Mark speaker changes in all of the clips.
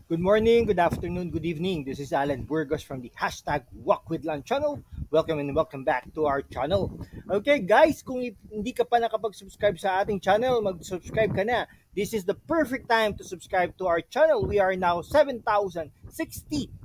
Speaker 1: Good morning, good afternoon, good evening. This is Alan Burgos from the hashtag Walk with Lan channel. Welcome and welcome back to our channel. Okay guys, kung hindi ka pa nakapag-subscribe sa ating channel, mag-subscribe ka na. This is the perfect time to subscribe to our channel. We are now 7,060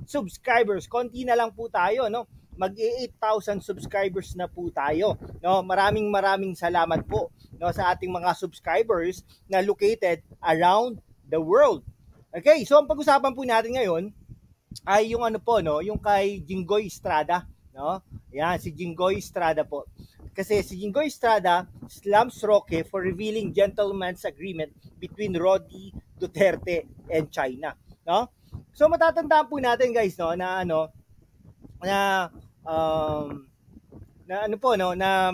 Speaker 1: subscribers. Konti na lang po tayo, no? Mag-8,000 subscribers na po tayo. No, maraming salamat po, no, sa ating mga subscribers na located around the world. Okay, so ang pag-usapan po natin ngayon ay yung ano po, no, yung kay Jinggoy Estrada, no? Yan, si Jinggoy Estrada po. Kasi si Jinggoy Estrada slams Roque for revealing gentleman's agreement between Rodi Duterte and China, no? So matatandaan po natin guys, no, na ano na ano po, no, na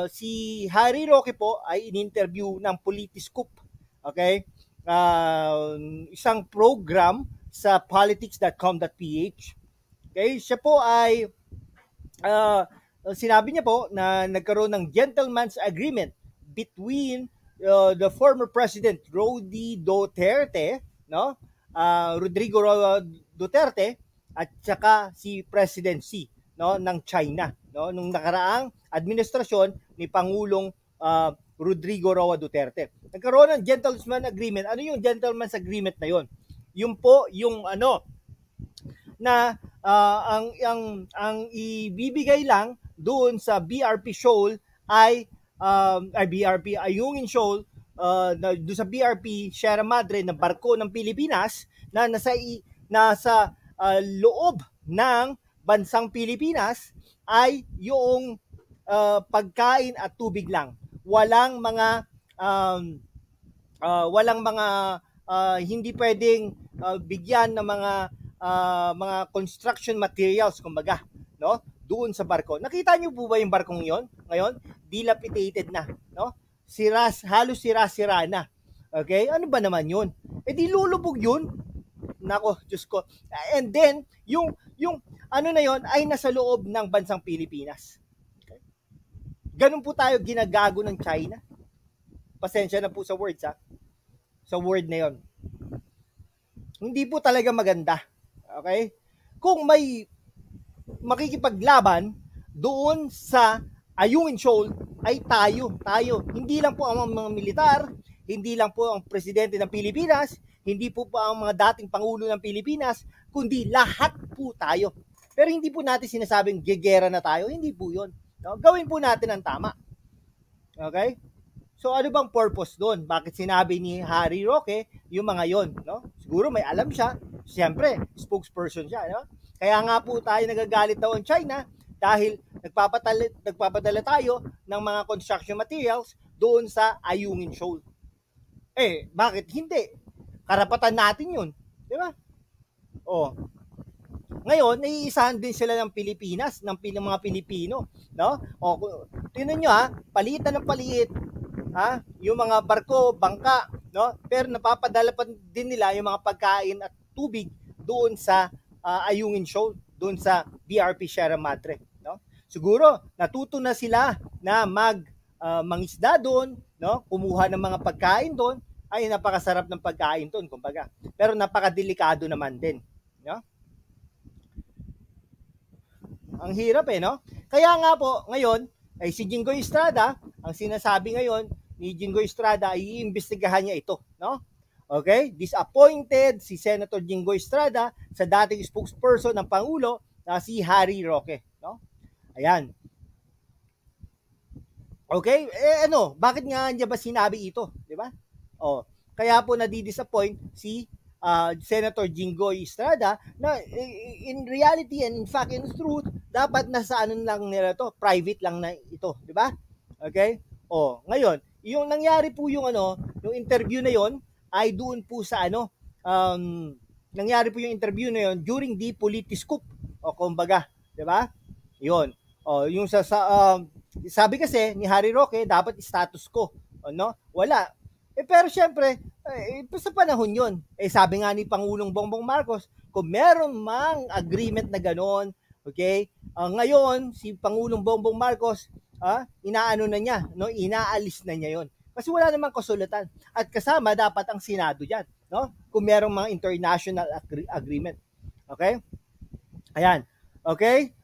Speaker 1: si Harry Roque po ay in-interview ng Politiscoop. Okay? Isang program sa politics.com.ph. Okay, siya po ay sinabi niya po na nagkaroon ng gentleman's agreement between the former president Rodi Duterte, no? Rodrigo Duterte at saka si President Xi, no, ng China, no, nung nakaraang administrasyon ni Pangulong Rodrigo Roa Duterte. Nagkaroon ng gentleman's agreement. Ano yung gentleman's agreement na yon? Yung po yung ano na ang ibibigay lang doon sa BRP Shoal ay BRP Ayungin Shoal, doon sa BRP Sierra Madre na barko ng Pilipinas na nasa loob ng bansang Pilipinas ay yung pagkain at tubig lang. Walang mga hindi pwedeng bigyan ng mga construction materials, kumbaga, no, doon sa barko. Nakita niyo po ba yung barkong 'yon? Ngayon, dilapidated na, no? Halos sira-sira na. Okay? Ano ba naman 'yun? Di lulubog 'yun. Nako, Diyos ko. And then, yung ano na 'yon ay nasa loob ng bansang Pilipinas. Okay? Ganun po tayo ginagago ng China. Pasensya na po sa words, ha? Sa word na 'yon. Hindi po talaga maganda. Okay? Kung may makikipaglaban doon sa Ayungin Shoal ay tayo. Hindi lang po ang mga militar, hindi lang po ang presidente ng Pilipinas, hindi po ang mga dating pangulo ng Pilipinas, kundi lahat po tayo. Pero hindi po natin sinasabing gegera na tayo, hindi po 'yon. No? Gawin po natin ang tama. Okay? So ano bang purpose doon? Bakit sinabi ni Harry Roque yung mga yon, no? Siguro may alam siya. Siyempre, spokesperson siya, no? Kaya nga po tayo nagagalit daw ang China dahil nagpapadala tayo ng mga construction materials doon sa Ayungin Shoal. Bakit hindi? Karapatan natin 'yun, di ba? Ngayon, naiisahan din sila ng Pilipinas, ng mga Pilipino, no? Tingnan niyo palitan ng palit, yung mga barko, bangka, no? Pero napapadala pa din nila yung mga pagkain at tubig doon sa Ayungin Shoal, doon sa BRP Sierra Madre, no? Siguro natuto na sila na mangisda doon, no? Kumuha ng mga pagkain doon, ay napakasarap ng pagkain doon, kumbaga. Pero napakadelikado naman din, no? Ang hirap no? Kaya nga po, ngayon, ay si Jinggoy Estrada, ang sinasabi ngayon ni Jinggoy Estrada ay iimbestigahan niya ito, no? Okay? Disappointed si Senator Jinggoy Estrada sa dating spokesperson ng Pangulo na si Harry Roque, no? Ayan. Okay? Bakit nga niya ba sinabi ito, di ba? Kaya po nadidisappoint si Senator Jinggoy Estrada na in reality and in fact in truth dapat nasa lang nila to, private lang na ito, di ba? Okay? Ngayon, yung nangyari po yung yung interview na yon ay doon po sa nangyari po yung interview na yon during the Politiscoop, kumbaga, di ba? Yun. Yung sabi kasi ni Harry Roque dapat status quo, no? Wala. Pero syempre, sa panahon yun, sabi nga ni Pangulong Bongbong Marcos, kung meron mang agreement na ganon, okay, ngayon, si Pangulong Bongbong Marcos, inaano na niya, no? Inaalis na niya yon. Kasi wala namang kasulatan. At kasama dapat ang Senado diyan, no? Kung merong mga international agreement. Okay? Ayan. Okay?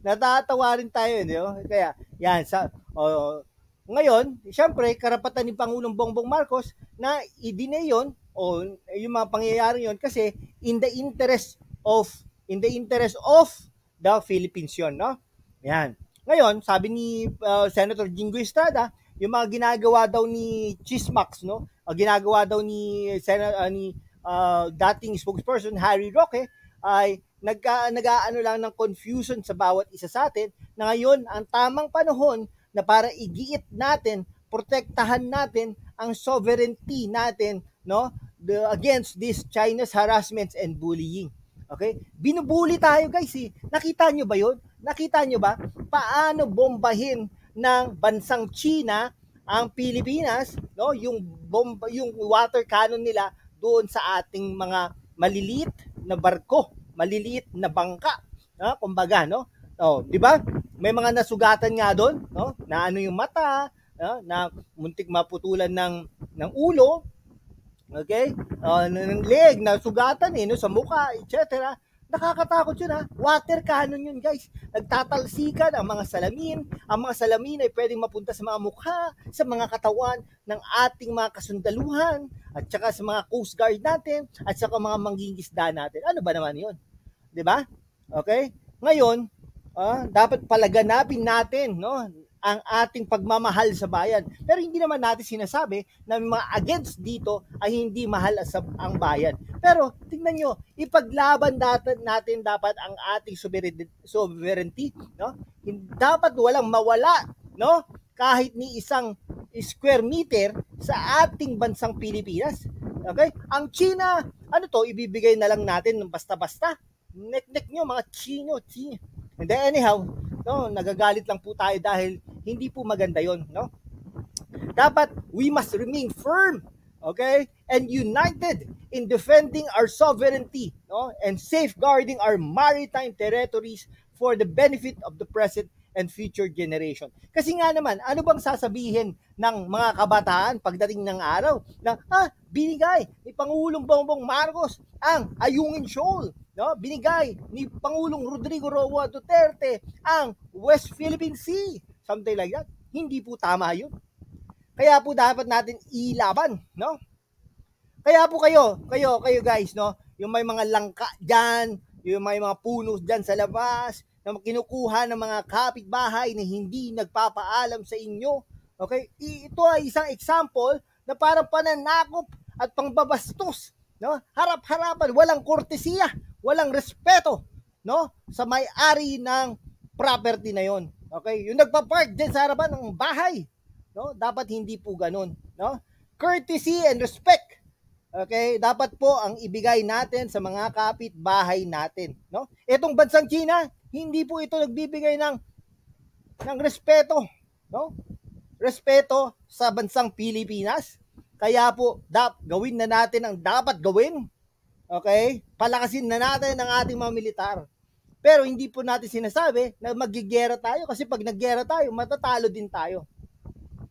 Speaker 1: Natatawa rin tayo, di ba? Kaya, yan, ngayon, siyempre, karapatan ni Pangulong Bongbong Marcos na i-deny yun, o yung mga pangyayari yun, kasi in the interest of the Philippines yun, no? Yan. Ngayon, sabi ni Senator Jingo Estrada, yung mga ginagawa daw ni Chismax, no? Ginagawa daw ni dating spokesperson Harry Roque ay nag-aano lang ng confusion sa bawat isa sa atin na ngayon ang tamang panahon na para igiit natin, protektahan natin ang sovereignty natin, no? Against this China's harassments and bullying. Okay? Binubuli tayo, guys, eh. Nakita nyo ba 'yon? Nakita nyo ba paano bombahin ng bansang China ang Pilipinas, no? Yung water cannon nila doon sa ating mga maliliit na barko, maliliit na bangka, kumbaga, no? Oh, 'di ba? May mga nasugatan nga doon, no? Na ano yung mata, na muntik maputulan ng ulo, okay? Ng leg na sugatan no, sa mukha, etc. Nakakatakot yun, water cannon yun, guys. Nagtatalsikan ang mga salamin. Ang mga salamin ay pwedeng mapunta sa mga mukha, sa mga katawan ng ating mga kasundaluhan, at saka sa mga Coast Guard natin, at saka mga manggingisda natin. Ano ba naman yun? 'Di ba? Okay? Ngayon, dapat palaganapin natin, no, ang ating pagmamahal sa bayan. Pero hindi naman natin sinasabi na mga against dito ay hindi mahal ang bayan. Pero tingnan nyo, ipaglaban natin dapat ang ating sovereignty, no? Dapat walang mawala, no? Kahit ni isang square meter sa ating bansang Pilipinas. Okay? Ang China, ano to, ibibigay na lang natin ng basta-basta. Nek-nek nyo mga Chino. And then anyhow, no, nagagalit lang po tayo dahil hindi po maganda yon, no? Dapat we must remain firm, okay, and united in defending our sovereignty, no, and safeguarding our maritime territories for the benefit of the present and future generation. Kasi nga naman, ano bang sasabihin ng mga kabataan pagdating ng araw na binigay ni Pangulong Bongbong Marcos ang Ayungin Shoal, no? Binigay ni Pangulong Rodrigo Roa Duterte ang West Philippine Sea, something like that. Hindi po tama yun. Kaya po dapat natin ilaban, no? Kaya po kayo guys, no, yung may mga langka diyan, yung may mga puno diyan sa labas na kinukuha ng mga kapitbahay na hindi nagpapaalam sa inyo. Okay? Ito ay isang example na parang pananakop at pangbabastos, no? Harap-harapan, walang kortesiya, walang respeto, no, sa may-ari ng property na 'yon. Okay? Yung nagpa-park diyan sa harapan ng bahay, no? Dapat hindi po ganoon, no? Courtesy and respect. Okay? Dapat po ang ibigay natin sa mga kapitbahay natin, no? Etong bansang China, hindi po ito nagbibigay ng respeto, no? Respeto sa bansang Pilipinas. Kaya po, gawin na natin ang dapat gawin. Okay? Palakasin na natin ang ating mga militar. Pero hindi po natin sinasabi na magigera tayo kasi pag naggera tayo, matatalo din tayo.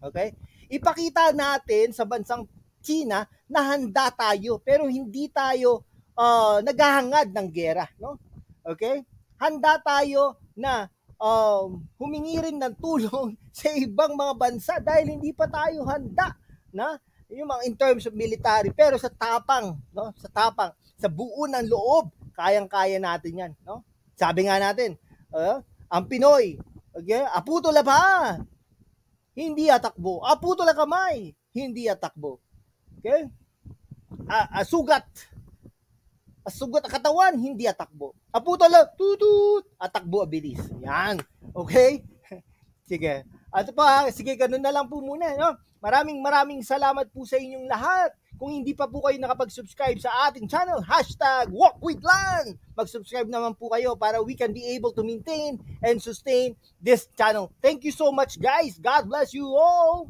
Speaker 1: Okay? Ipakita natin sa bansang China na handa tayo pero hindi tayo naghahangad ng gera, no? Okay? Handa tayo na humingi rin ng tulong sa ibang mga bansa dahil hindi pa tayo handa na yung mga in terms of military, pero sa tapang, no? Sa buo ng loob, kayang-kaya natin 'yan, no? Sabi nga natin, ang Pinoy, okay? Aputo la pa, hindi atakbo. Aputo la kamay, hindi atakbo. Okay? Sugat ang katawan, hindi atakbo. Aputo la, tutut, atakbo abilis. Yan. Okay? Sige. At pa, sige, ganun na lang po muna, no? Maraming salamat po sa inyong lahat. Kung hindi pa po kayo nakapag-subscribe sa ating channel, #WalkWithLan. Mag-subscribe naman po kayo para we can be able to maintain and sustain this channel. Thank you so much, guys. God bless you all.